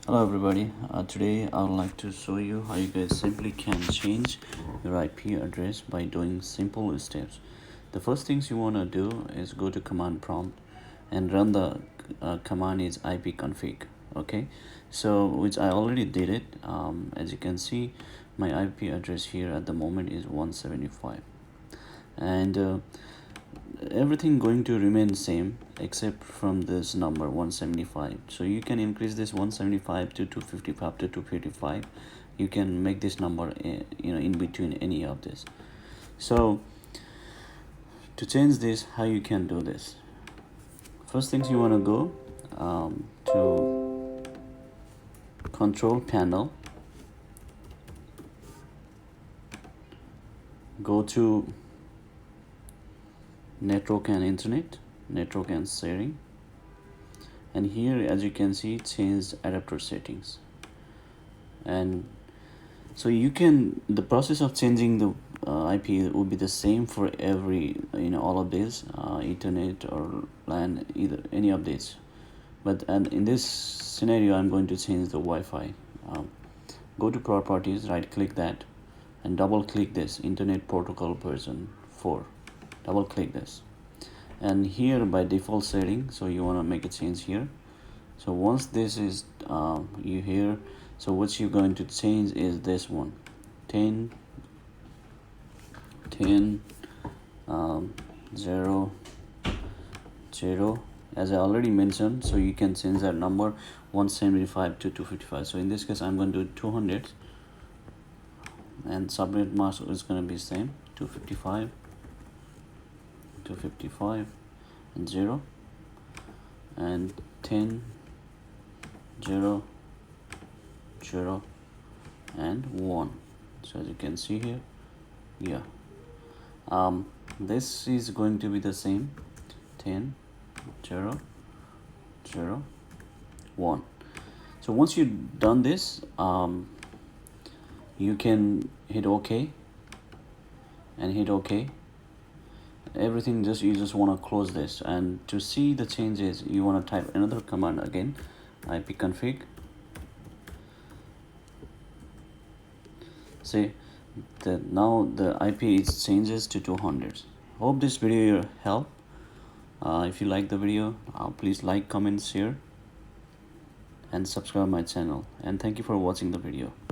Hello everybody, today I would like to show you how you guys simply can change your IP address by doing simple steps. The first things you want to do is go to command prompt and run the command is ipconfig. Okay, so which I already did it. As you can see, my IP address here at the moment is 175, and everything going to remain same except from this number 175. So you can increase this 175 to 255 to 255. You can make this number in between any of this. So to change this, how you can do this? First things, you want to go to control panel, go to network and internet, network and sharing, and here as you can see, change adapter settings. And so you can, the process of changing the IP will be the same for every all of these Ethernet or LAN, either any of these. But and in this scenario, I'm going to change the Wi-Fi. Go to properties, right click that, and double click this Internet Protocol version 4. Double click this, and here by default setting, so you want to make a change here. So once this is you here, so what you're going to change is this one, 10 0 0, as I already mentioned. So you can change that number 175 to 255. So in this case, I'm going to do 200, and subnet mask is going to be same, 255 and 0 and 10 0 0 and 1. So as you can see here, this is going to be the same, 10 0 0 1. So once you've done this, you can hit OK and hit OK. Everything, you just want to close this, and to see the changes, you want to type another command again, ipconfig. See that now the IP is changes to 200. Hope this video helped. If you like the video, please like, comment, share, and subscribe my channel. And thank you for watching the video.